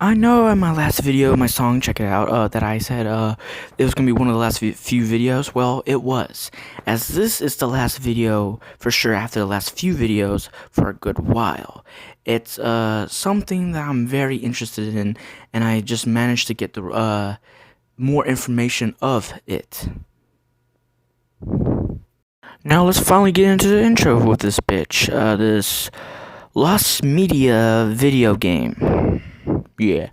I know in my last video, my song, check it out, that I said, it was gonna be one of the last few videos. Well, it was. As this is the last video, for sure, after the last few videos, for a good while. It's, something that I'm very interested in, and I just managed to get the, more information of it. Now let's finally get into the intro with this bitch, this Lost Media video game. Yeah.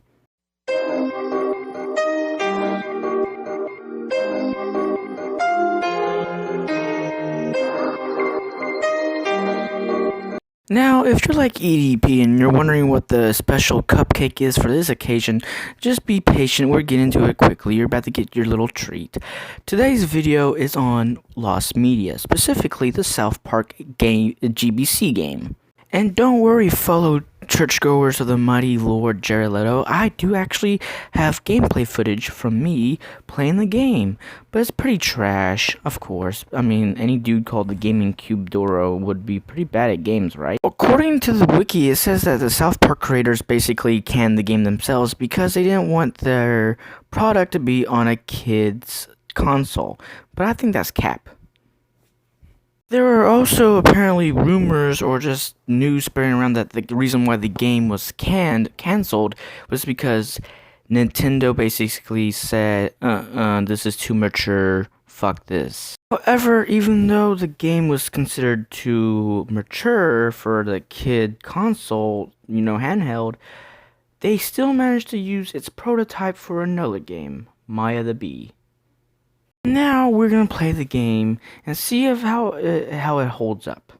Now, if you're like EDP and you're wondering what the special cupcake is for this occasion, just be patient, we're getting to it quickly, you're about to get your little treat. Today's video is on Lost Media, specifically the South Park game, GBC game. And don't worry, fellow churchgoers of the mighty Lord Jared Leto, I do actually have gameplay footage from me playing the game, but it's pretty trash, of course. I mean, any dude called the Gaming Cube Doro would be pretty bad at games, right? According to the wiki, it says that the South Park creators basically canned the game themselves because they didn't want their product to be on a kid's console, but I think that's cap. There are also apparently rumors or just news spreading around that the reason why the game was cancelled was because Nintendo basically said, this is too mature, fuck this. However, even though the game was considered too mature for the kid console, handheld, they still managed to use its prototype for another game, Maya the Bee. Now we're gonna play the game and see how it holds up.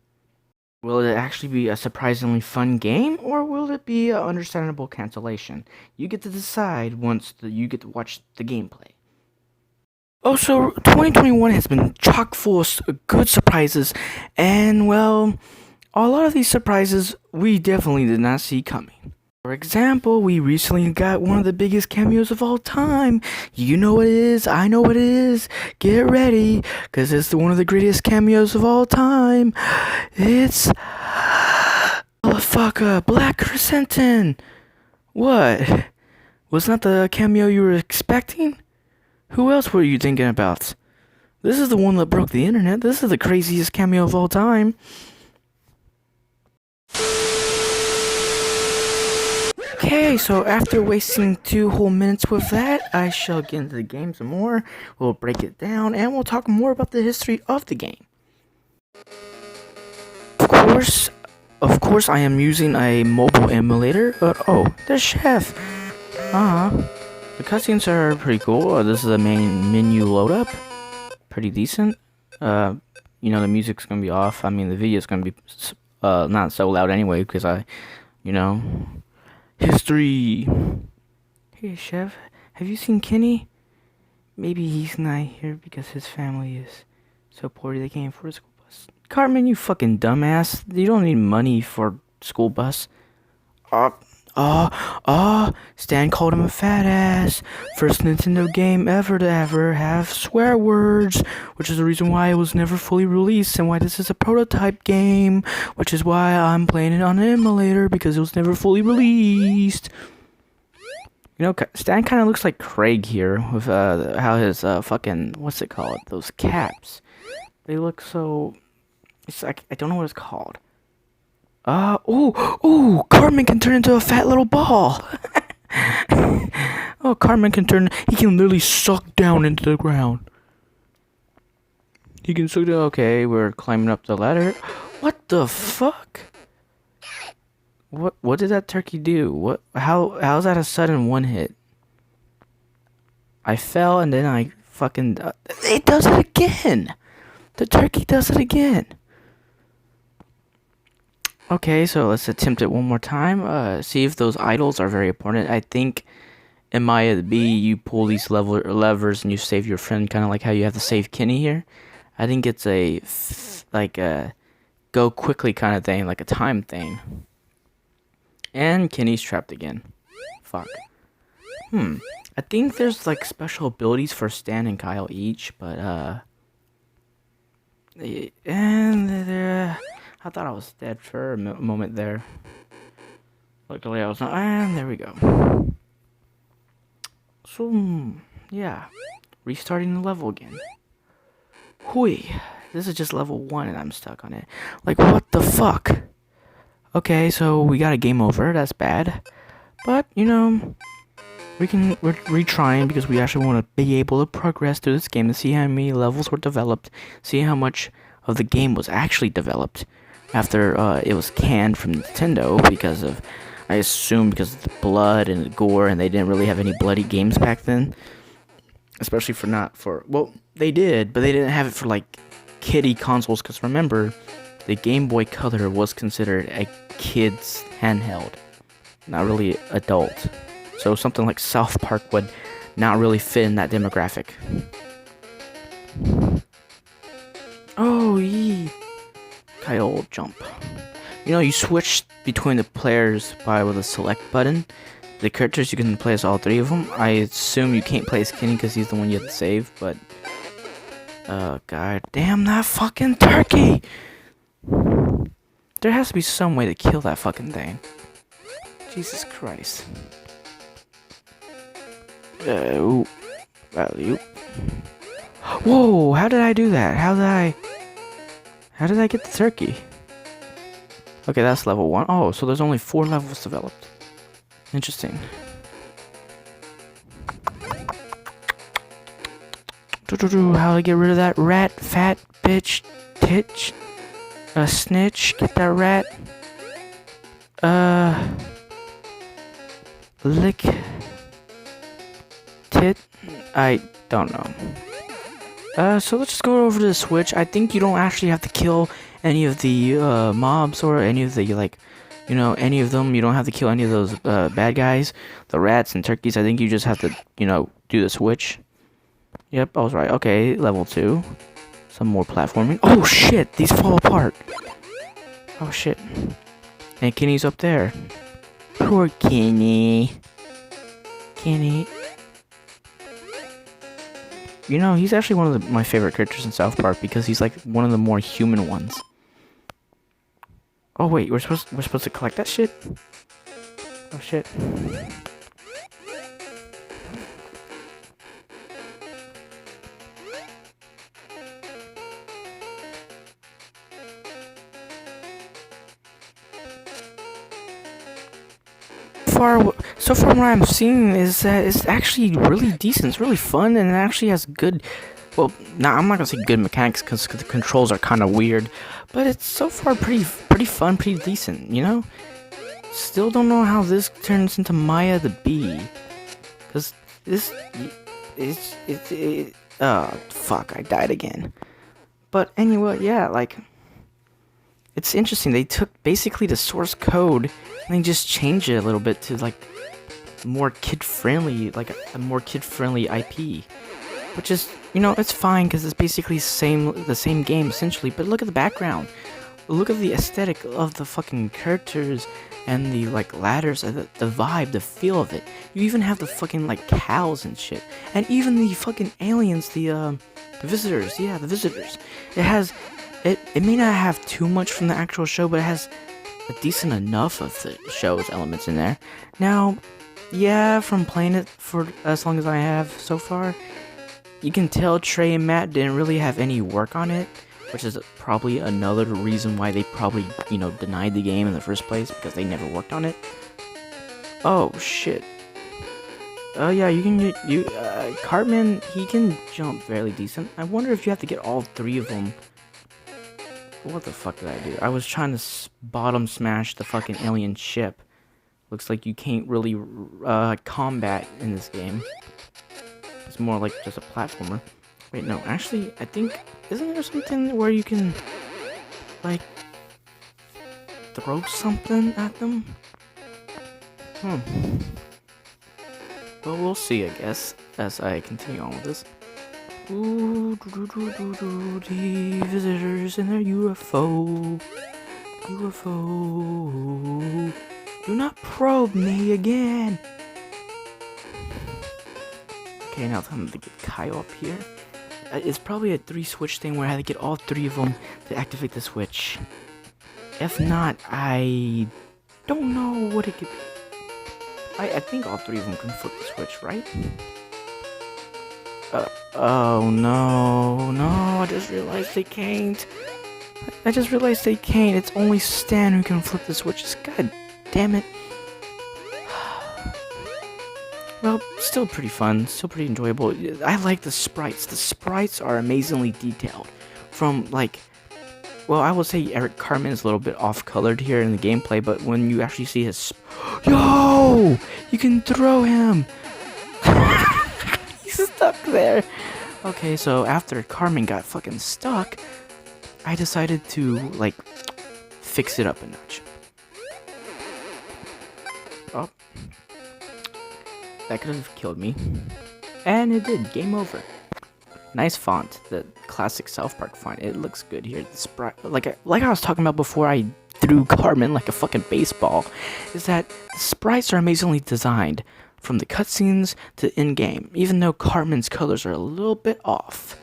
Will it actually be a surprisingly fun game, or will it be an understandable cancellation? You get to decide once you get to watch the gameplay. Also, 2021 has been chock full of good surprises, and well, a lot of these surprises we definitely did not see coming. For example, we recently got one of the biggest cameos of all time. You know what it is, I know what it is. Get ready, because it's one of the greatest cameos of all time. It's motherfucker, Black Chrysanthemum. What? Was not the cameo you were expecting? Who else were you thinking about? This is the one that broke the internet. This is the craziest cameo of all time. Okay, so after wasting 2 whole minutes with that, I shall get into the game some more. We'll break it down, and we'll talk more about the history of the game. Of course, I am using a mobile emulator, but oh, there's Chef. The cutscenes are pretty cool. This is the main menu load up. Pretty decent. The music's gonna be off. I mean, the video's gonna be, not so loud anyway, because history. Hey, Chef, have you seen Kenny? Maybe he's not here because his family is so poor they can't afford a school bus. Cartman, you fucking dumbass. You don't need money for school bus. Stan called him a fat ass. First Nintendo game ever to ever have swear words, which is the reason why it was never fully released and why this is a prototype game, which is why I'm playing it on an emulator because it was never fully released. Stan kind of looks like Craig here with how his fucking, what's it called? Those caps. They look so, it's like, I don't know what it's called. Cartman can turn into a fat little ball. Oh, Cartman he can literally suck down into the ground. He can suck down, okay, we're climbing up the ladder. What the fuck? What did that turkey do? How's that a sudden one hit? I fell and then I fucking, it does it again. The turkey does it again. Okay, so let's attempt it one more time. See if those idols are very important. I think in Maya the Bee, you pull these levers and you save your friend, kind of like how you have to save Kenny here. I think it's a go quickly kind of thing, like a time thing. And Kenny's trapped again. Fuck. I think there's like special abilities for Stan and Kyle each, but I thought I was dead for a moment there. Luckily I was not, and there we go. So, yeah. Restarting the level again. Hui. This is just level 1 and I'm stuck on it. Like, what the fuck? Okay, so we got a game over. That's bad. But, you know, we're retrying because we actually want to be able to progress through this game and see how many levels were developed, see how much of the game was actually developed after it was canned from Nintendo because of, I assume, because of the blood and the gore, and they didn't really have any bloody games back then. Especially well, they did, but they didn't have it for, like, kiddie consoles, because remember, the Game Boy Color was considered a kid's handheld, not really adult. So something like South Park would not really fit in that demographic. Oh, yee. Kyle jump. You know, you switch between the players with a select button. The characters, you can play as all 3 of them. I assume you can't play as Kenny because he's the one you have to save, but... god damn that fucking turkey! There has to be some way to kill that fucking thing. Jesus Christ. Ooh. Whoa, how did I do that? How did I get the turkey? Okay, that's level 1. Oh, so there's only 4 levels developed. Interesting. How to get rid of that rat, fat bitch, titch, snitch, get that rat, lick, tit, I don't know. So let's just go over to the Switch. I think you don't actually have to kill any of the, mobs or any of the, like, you know, any of them. You don't have to kill any of those, bad guys, the rats and turkeys. I think you just have to, you know, do the Switch. Yep, I was right. Okay, level 2. Some more platforming. Oh shit, these fall apart. Oh shit. And Kenny's up there. Poor Kenny. Kenny. You know, he's actually one of my favorite characters in South Park because he's like one of the more human ones. Oh wait, we're supposed to collect that shit? Oh shit. So far what I'm seeing is that it's actually really decent. It's really fun, and it actually has good, well, I'm not gonna say good mechanics because the controls are kind of weird, but it's so far pretty fun, pretty decent, you know? Still don't know how this turns into Maya the Bee, because this, oh, fuck, I died again. But anyway, yeah, like, it's interesting. They took basically the source code and they just changed it a little bit to, like, more kid-friendly, like a more kid-friendly IP, which is, you know, it's fine because it's basically the same game essentially. But look at the background, look at the aesthetic of the fucking characters and the, like, ladders, the vibe, the feel of it. You even have the fucking, like, cows and shit, and even the fucking aliens, the visitors. Yeah, the visitors. It may not have too much from the actual show, but it has a decent enough of the show's elements in there. Now, yeah, from playing it for as long as I have so far, you can tell Trey and Matt didn't really have any work on it, which is probably another reason why they probably, you know, denied the game in the first place, because they never worked on it. Oh, shit. Oh, yeah, Cartman, he can jump fairly decent. I wonder if you have to get all 3 of them. What the fuck did I do? I was trying to bottom smash the fucking alien ship. Looks like you can't really combat in this game. It's more like just a platformer. Wait, no, actually, I think, isn't there something where you can, like, throw something at them? Well, we'll see, I guess, as I continue on with this. Ooh, the visitors in their UFO. UFO. Do not probe me again. Okay, now time to get Kyle up here. It's probably a 3-switch thing where I had to get all 3 of them to activate the switch. If not, I don't know what it could be. I think all 3 of them can flip the switch, right? Oh no, no, I just realized they can't. It's only Stan who can flip the switches. God damn it. Well, still pretty fun, still pretty enjoyable. I like the sprites. The sprites are amazingly detailed. From, like, well, I will say Eric Cartman is a little bit off-colored here in the gameplay, but when you actually see his... Yo! You can throw him! He's stuck there. Okay, so after Carmen got fucking stuck, I decided to, like, fix it up a notch. Oh. That could have killed me. And it did. Game over. Nice font. The classic South Park font. It looks good here. The sprite, like I was talking about before I threw Carmen like a fucking baseball, is that the sprites are amazingly designed. From the cutscenes to in-game, even though Cartman's colors are a little bit off.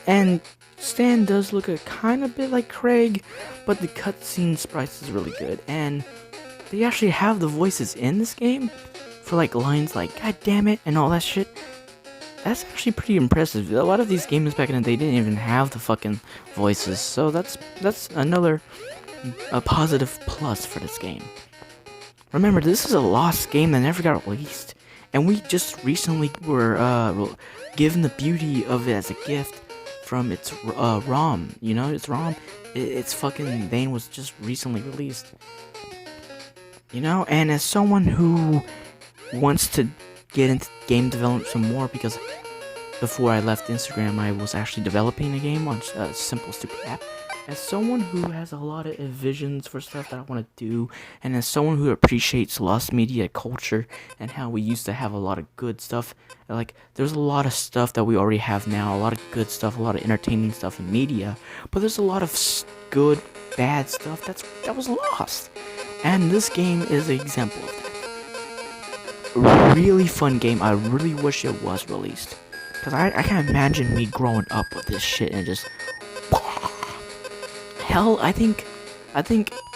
And Stan does look a kind of bit like Craig, but the cutscene sprites is really good. And they actually have the voices in this game for like lines like "God damn it" and all that shit. That's actually pretty impressive. A lot of these games back in the day didn't even have the fucking voices, so that's another positive plus for this game. Remember, this is a lost game that never got released, and we just recently were given the beauty of it as a gift from its ROM. You know, its ROM, its fucking thing was just recently released. You know, and as someone who wants to get into game development some more, because before I left Instagram, I was actually developing a game on a simple, stupid app. As someone who has a lot of visions for stuff that I want to do, and as someone who appreciates lost media culture and how we used to have a lot of good stuff, like there's a lot of stuff that we already have now, a lot of good stuff, a lot of entertaining stuff in media, but there's a lot of good, bad stuff that was lost, and this game is an example of that. Really fun game. I really wish it was released, because I can't imagine me growing up with this shit and just... Hell, I think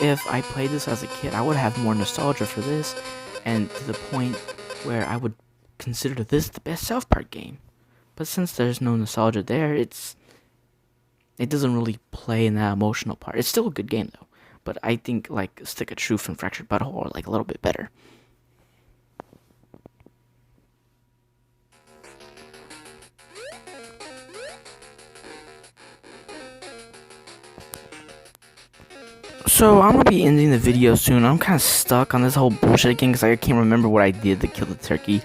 if I played this as a kid, I would have more nostalgia for this, and to the point where I would consider this the best South Park game. But since there's no nostalgia there, it doesn't really play in that emotional part. It's still a good game though, but I think like Stick of Truth and Fractured Butthole are like a little bit better. So I'm gonna be ending the video soon. I'm kind of stuck on this whole bullshit again because I can't remember what I did to kill the turkey.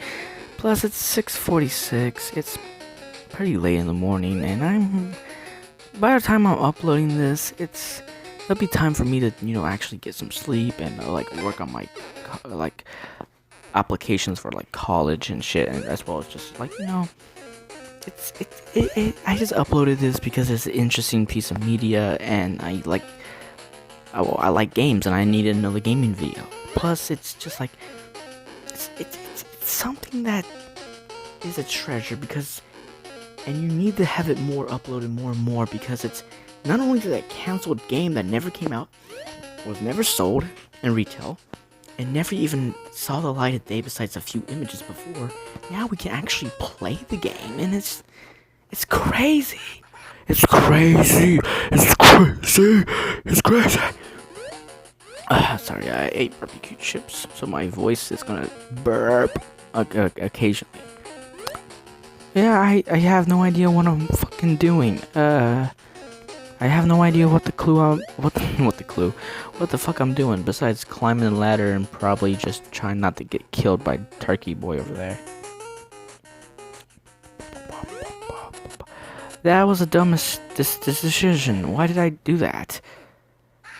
Plus it's 6:46. It's pretty late in the morning, and by the time I'm uploading this, it'll be time for me to actually get some sleep and like work on my like applications for like college and shit, and as well as just like I just uploaded this because it's an interesting piece of media, and I like games, and I needed another gaming video. Plus, it's just like it's something that is a treasure, and you need to have it more uploaded more and more, because it's not only that canceled game that never came out, was never sold in retail, and never even saw the light of day besides a few images before. Now we can actually play the game, and it's crazy. It's crazy. It's crazy. It's crazy. Sorry, I ate barbecue chips, so my voice is gonna burp occasionally. Yeah, I have no idea what I'm fucking doing. I have no idea what the fuck I'm doing besides climbing the ladder and probably just trying not to get killed by Turkey Boy over there. That was the dumbest decision. Why did I do that?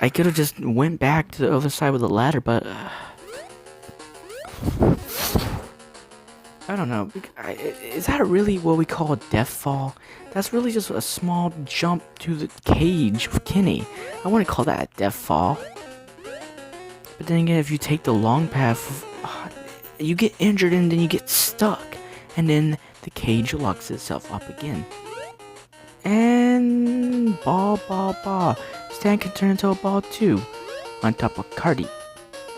I could have just went back to the other side with the ladder, but I don't know. Is that really what we call a death fall? That's really just a small jump to the cage of Kenny. I wouldn't call that a death fall. But then again, if you take the long path, you get injured and then you get stuck, and then the cage locks itself up again. And ball. Stan can turn into a ball too, on top of Cardi,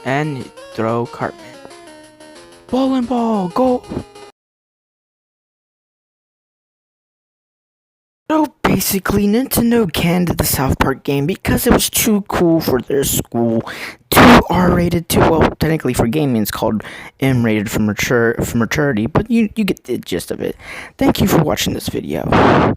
and throw Cartman. Ball, go! basically, Nintendo canned the South Park game because it was too cool for their school. Too R-rated, well, technically for gaming it's called M-rated for maturity, but you get the gist of it. Thank you for watching this video.